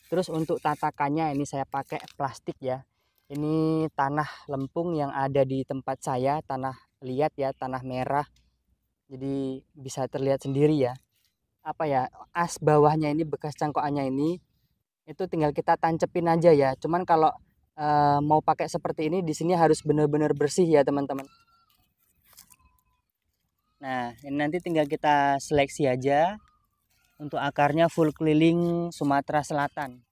Terus untuk tatakannya ini saya pakai plastik ya. Ini tanah lempung yang ada di tempat saya, tanah liat ya, tanah merah. Jadi bisa terlihat sendiri ya. Apa ya, as bawahnya ini bekas cangkokannya ini itu tinggal kita tancepin aja ya. Cuman kalau mau pakai seperti ini di sini harus benar-benar bersih ya teman-teman. Nah, ini nanti tinggal kita seleksi aja untuk akarnya full keliling Sumatera Selatan.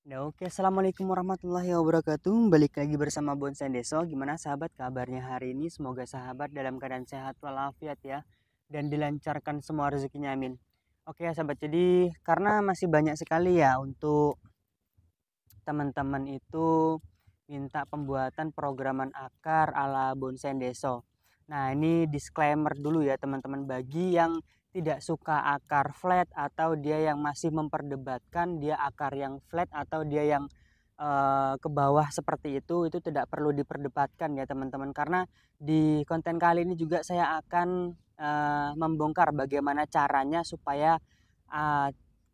Ya oke, assalamualaikum warahmatullahi wabarakatuh. Balik lagi bersama Bonsai Deso. Gimana sahabat kabarnya hari ini? Semoga sahabat dalam keadaan sehat walafiat ya, dan dilancarkan semua rezekinya, amin. Oke ya sahabat, jadi karena masih banyak sekali ya untuk teman-teman itu minta pembuatan programan akar ala Bonsai Deso. Nah ini disclaimer dulu ya teman-teman, bagi yang tidak suka akar flat atau dia yang masih memperdebatkan dia akar yang flat atau dia yang ke bawah seperti itu tidak perlu diperdebatkan ya teman-teman, karena di konten kali ini juga saya akan membongkar bagaimana caranya supaya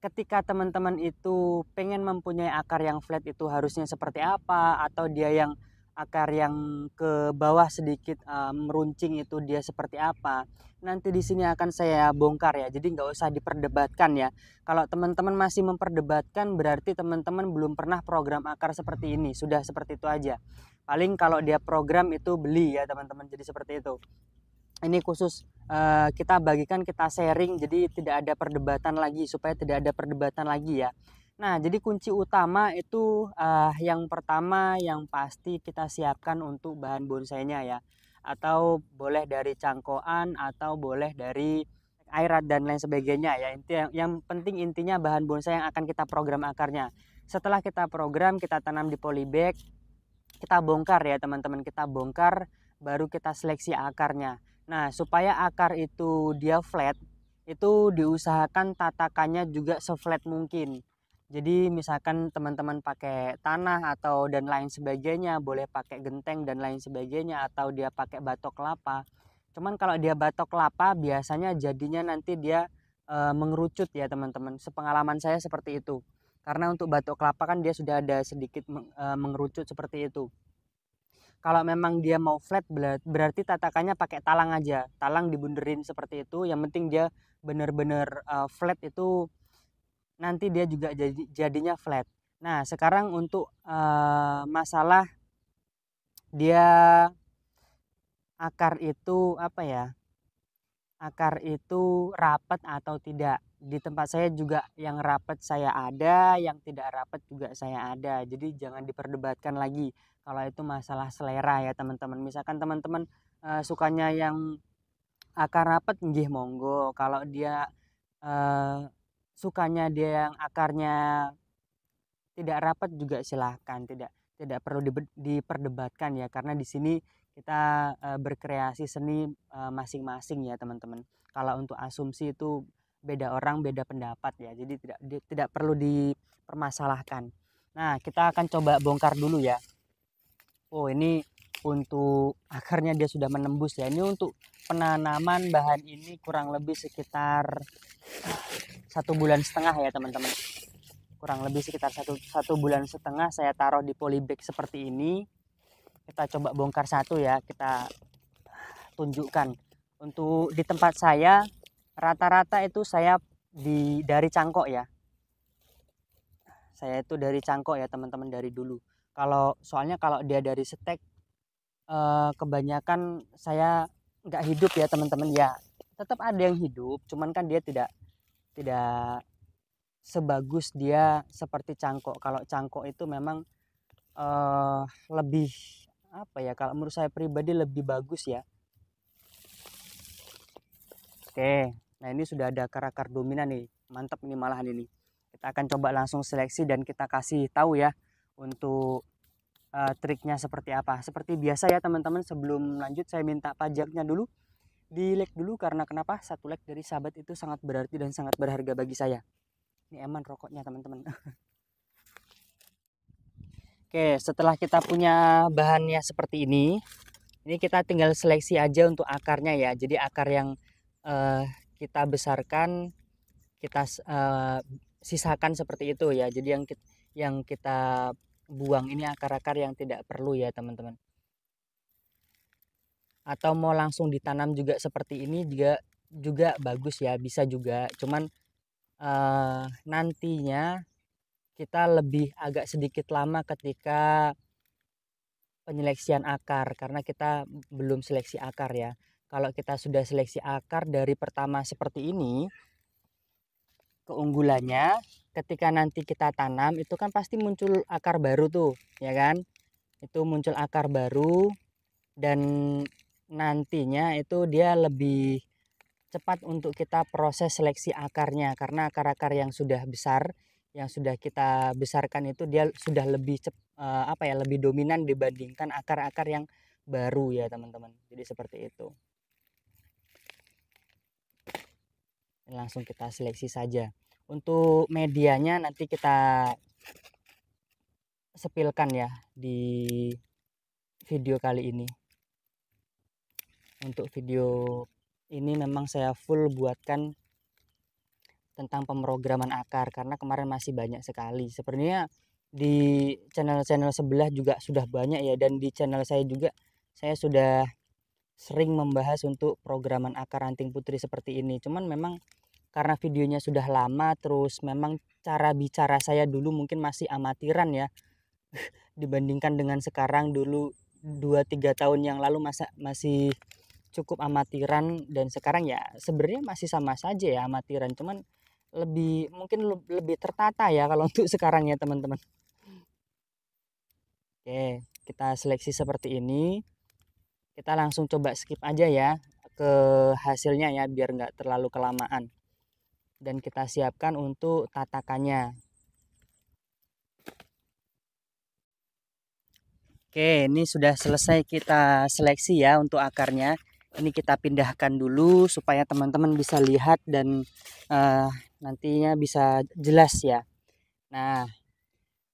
ketika teman-teman itu pengen mempunyai akar yang flat itu harusnya seperti apa, atau dia yang akar yang ke bawah sedikit meruncing itu dia seperti apa. Nanti di sini akan saya bongkar ya. Jadi nggak usah diperdebatkan ya. Kalau teman-teman masih memperdebatkan berarti teman-teman belum pernah program akar seperti ini. Sudah seperti itu aja. Paling kalau dia program itu beli ya teman-teman. Jadi seperti itu. Ini khusus kita bagikan, kita sharing, jadi tidak ada perdebatan lagi, supaya tidak ada perdebatan lagi ya. Nah, jadi kunci utama itu yang pertama yang pasti kita siapkan untuk bahan bonsainya ya. Atau boleh dari cangkokan atau boleh dari airat dan lain sebagainya ya. Yang penting intinya bahan bonsai yang akan kita program akarnya. Setelah kita program, kita tanam di polybag, kita bongkar ya teman-teman, kita bongkar baru kita seleksi akarnya. Nah, supaya akar itu dia flat, itu diusahakan tatakannya juga seflat mungkin. Jadi misalkan teman-teman pakai tanah atau dan lain sebagainya, boleh pakai genteng dan lain sebagainya, atau dia pakai batok kelapa. Cuman kalau dia batok kelapa biasanya jadinya nanti dia mengerucut ya teman-teman. Sepengalaman saya seperti itu. Karena untuk batok kelapa kan dia sudah ada sedikit mengerucut seperti itu. Kalau memang dia mau flat berarti tatakannya pakai talang aja. Talang dibunderin seperti itu. Yang penting dia benar-benar flat itu nanti dia juga jadinya flat. Nah, sekarang untuk masalah dia akar itu apa ya? Akar itu rapat atau tidak. Di tempat saya juga yang rapat saya ada, yang tidak rapat juga saya ada. Jadi jangan diperdebatkan lagi kalau itu masalah selera ya teman-teman. Misalkan teman-teman sukanya yang akar rapat, nggih monggo. Kalau dia sukanya dia yang akarnya tidak rapat juga silahkan, tidak perlu diperdebatkan ya, karena di sini kita berkreasi seni masing-masing ya teman-teman. Kalau untuk asumsi itu beda orang beda pendapat ya, jadi tidak perlu dipermasalahkan. Nah, kita akan coba bongkar dulu ya. Oh, ini untuk akarnya dia sudah menembus ya. Ini untuk penanaman bahan ini kurang lebih sekitar 1,5 bulan ya teman-teman. Kurang lebih sekitar satu bulan setengah saya taruh di polybag seperti ini. Kita coba bongkar satu ya, kita tunjukkan. Untuk di tempat saya rata-rata itu saya dari cangkok ya. Saya itu dari cangkok ya teman-teman, dari dulu. Soalnya kalau dia dari stek kebanyakan saya nggak hidup ya teman-teman ya. Tetap ada yang hidup, cuman kan dia tidak sebagus dia seperti cangkok. Kalau cangkok itu memang lebih apa ya, kalau menurut saya pribadi lebih bagus ya. Oke, nah ini sudah ada akar-akar dominan nih, mantap nih malahan ini. Kita akan coba langsung seleksi dan kita kasih tahu ya untuk triknya seperti apa. Seperti biasa ya teman-teman, sebelum lanjut saya minta pajaknya dulu, di like dulu, karena kenapa? Satu like dari sahabat itu sangat berarti dan sangat berharga bagi saya. Ini eman rokoknya teman-teman. Oke, setelah kita punya bahannya seperti ini kita tinggal seleksi aja untuk akarnya ya. Jadi akar yang kita besarkan, kita sisakan seperti itu ya. Jadi yang kita buang ini akar-akar yang tidak perlu ya teman-teman. Atau mau langsung ditanam juga seperti ini juga bagus ya, bisa juga. Cuman nantinya kita lebih agak sedikit lama ketika penyeleksian akar karena kita belum seleksi akar ya. Kalau kita sudah seleksi akar dari pertama seperti ini, keunggulannya ketika nanti kita tanam itu kan pasti muncul akar baru tuh, ya kan? Itu muncul akar baru dan nantinya itu dia lebih cepat untuk kita proses seleksi akarnya karena akar-akar yang sudah besar yang sudah kita besarkan itu dia sudah lebih lebih dominan dibandingkan akar-akar yang baru ya teman-teman. Jadi seperti itu. Langsung kita seleksi saja. Untuk medianya nanti kita sepilkan ya di video kali ini. Untuk video ini memang saya full buatkan tentang pemrograman akar karena kemarin masih banyak sekali. Sebenarnya di channel-channel sebelah juga sudah banyak ya, dan di channel saya juga saya sudah sering membahas untuk programan akar anting putri seperti ini. Cuman memang karena videonya sudah lama, terus memang cara bicara saya dulu mungkin masih amatiran ya dibandingkan dengan sekarang. Dulu 2-3 tahun yang lalu masih cukup amatiran, dan sekarang ya sebenarnya masih sama saja ya amatiran, cuman mungkin lebih tertata ya kalau untuk sekarang ya teman-teman. Oke, kita seleksi seperti ini. Kita langsung coba skip aja ya ke hasilnya ya biar nggak terlalu kelamaan. Dan kita siapkan untuk tatakannya. Oke, ini sudah selesai kita seleksi ya untuk akarnya. Ini kita pindahkan dulu supaya teman-teman bisa lihat dan nantinya bisa jelas ya. Nah,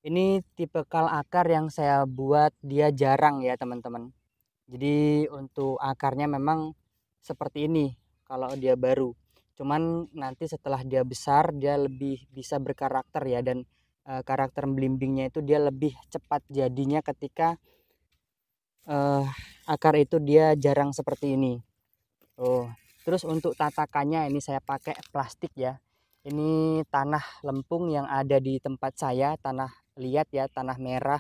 ini tipikal akar yang saya buat, dia jarang ya teman-teman. Jadi untuk akarnya memang seperti ini kalau dia baru. Cuman nanti setelah dia besar dia lebih bisa berkarakter ya, dan karakter belimbingnya itu dia lebih cepat jadinya ketika akar itu dia jarang seperti ini. Terus untuk tatakannya ini saya pakai plastik ya. Ini tanah lempung yang ada di tempat saya, tanah liat ya, tanah merah.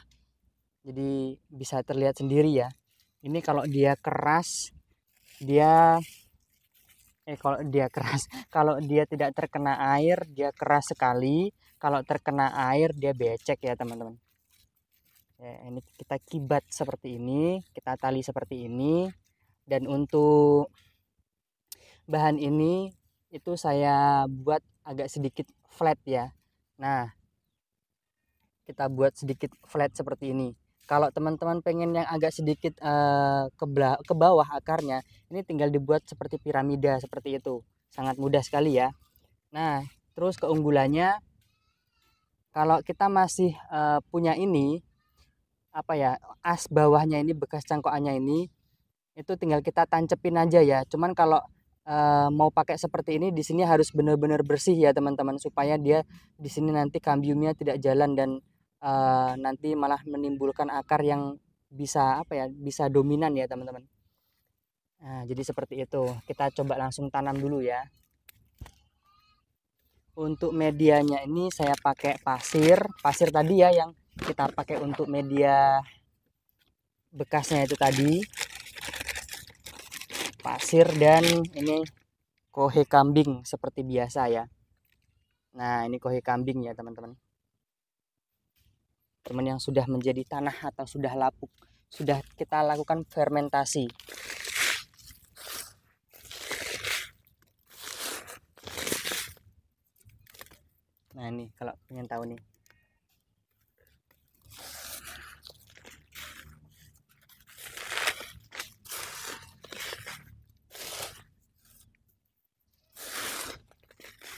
Jadi bisa terlihat sendiri ya. Ini kalau dia keras, kalau dia tidak terkena air dia keras sekali. Kalau terkena air dia becek ya teman-teman. Ya, ini kita kibat seperti ini, kita tali seperti ini. Dan untuk bahan ini itu saya buat agak sedikit flat ya. Nah, kita buat sedikit flat seperti ini. Kalau teman-teman pengen yang agak sedikit ke bawah akarnya, ini tinggal dibuat seperti piramida seperti itu. Sangat mudah sekali ya. Nah, terus keunggulannya kalau kita masih punya ini as bawahnya ini, bekas cangkokannya ini, itu tinggal kita tancepin aja ya. Cuman kalau mau pakai seperti ini di sini harus benar-benar bersih ya teman-teman, supaya dia di sini nanti kambiumnya tidak jalan dan nanti malah menimbulkan akar yang bisa dominan ya teman-teman. Nah, jadi seperti itu. Kita coba langsung tanam dulu ya. Untuk medianya ini saya pakai pasir tadi ya, yang kita pakai untuk media bekasnya itu tadi. Pasir dan ini kohe kambing seperti biasa ya. Nah, ini kohe kambing ya teman-teman. Teman yang sudah menjadi tanah atau sudah lapuk, sudah kita lakukan fermentasi. Nah, ini kalau pengen tahu nih.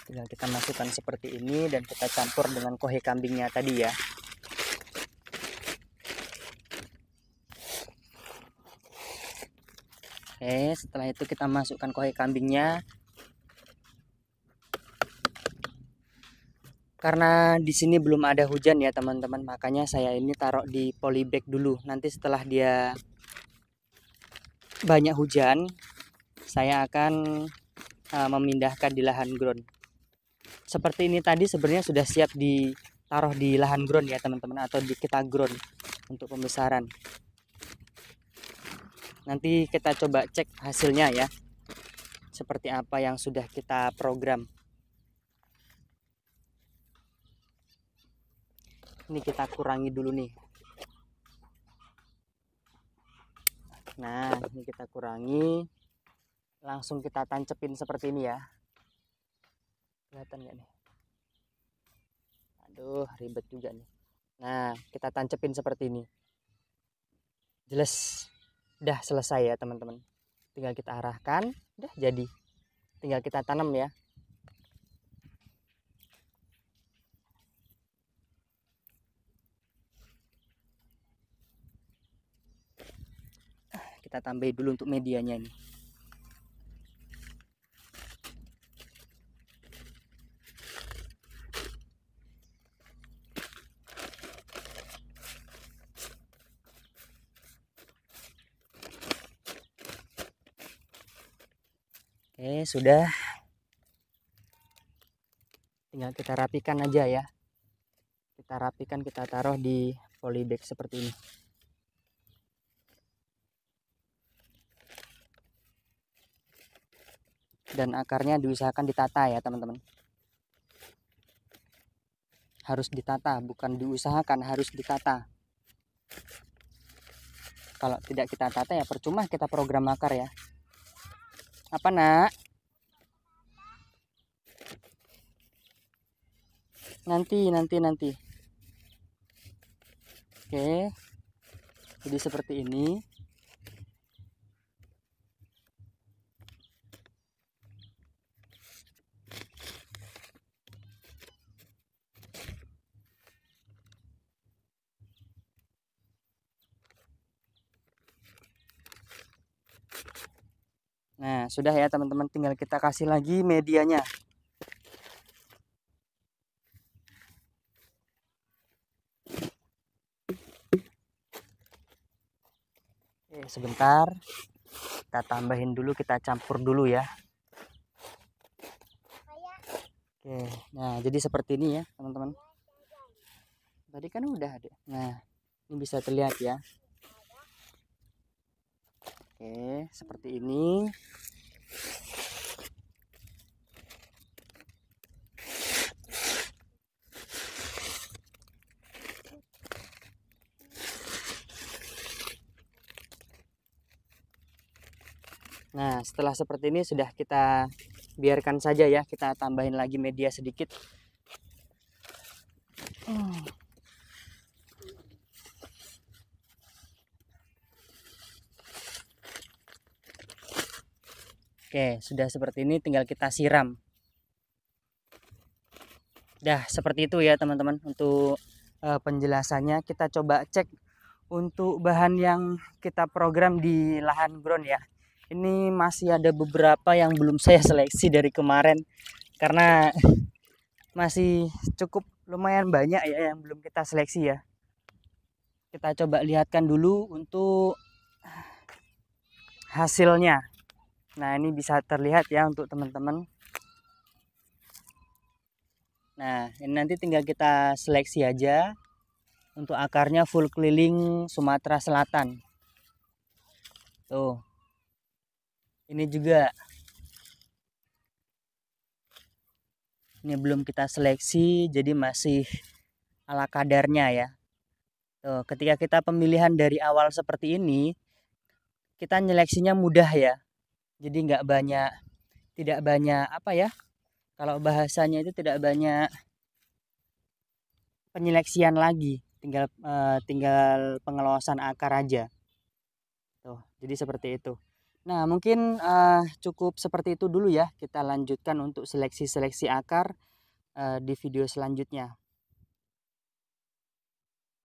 Tinggal kita masukkan seperti ini dan kita campur dengan kohe kambingnya tadi ya. Oke, setelah itu kita masukkan kohe kambingnya. Karena di sini belum ada hujan ya teman-teman, makanya saya ini taruh di polybag dulu. Nanti setelah dia banyak hujan, saya akan memindahkan di lahan ground. Seperti ini tadi sebenarnya sudah siap ditaruh di lahan ground ya teman-teman, atau di kita ground untuk pembesaran. Nanti kita coba cek hasilnya ya, seperti apa yang sudah kita program. Ini kita kurangi dulu nih. Nah, ini kita kurangi. Langsung kita tancepin seperti ini ya. Kelihatan nggak nih? Aduh, ribet juga nih. Nah, kita tancepin seperti ini. Jelas. Udah selesai ya teman-teman. Tinggal kita arahkan, udah jadi. Tinggal kita tanam ya. Kita tambahin dulu untuk medianya ini. Oke, sudah. Tinggal kita rapikan aja ya. Kita rapikan, kita taruh di polybag seperti ini. Dan akarnya diusahakan ditata ya teman-teman. Harus ditata, bukan diusahakan, harus ditata. Kalau tidak kita tata ya percuma kita program akar ya. Apa nak? Nanti. Oke. Jadi seperti ini. Nah, sudah ya teman-teman, tinggal kita kasih lagi medianya. Oke, sebentar. Kita tambahin dulu, kita campur dulu ya. Oke, nah jadi seperti ini ya teman-teman. Tadi kan udah ada. Nah, ini bisa terlihat ya. Oke, seperti ini. Nah, setelah seperti ini sudah kita biarkan saja ya. Kita tambahin lagi media sedikit. Oke, sudah seperti ini, tinggal kita siram. Dah seperti itu ya teman-teman untuk penjelasannya. Kita coba cek untuk bahan yang kita program di lahan ground ya. Ini masih ada beberapa yang belum saya seleksi dari kemarin karena masih cukup lumayan banyak ya yang belum kita seleksi ya. Kita coba lihatkan dulu untuk hasilnya. Nah, ini bisa terlihat ya untuk teman-teman. Nah, ini nanti tinggal kita seleksi aja. Untuk akarnya full keliling Sumatera Selatan. Tuh. Ini juga. Ini belum kita seleksi, jadi masih ala kadarnya ya. Tuh, ketika kita pemilihan dari awal seperti ini, kita nyeleksinya mudah ya. Jadi tidak banyak apa ya? Kalau bahasanya itu tidak banyak penyeleksian lagi, tinggal pengelolaan akar aja. Tuh, jadi seperti itu. Nah, mungkin cukup seperti itu dulu ya. Kita lanjutkan untuk seleksi-seleksi akar di video selanjutnya.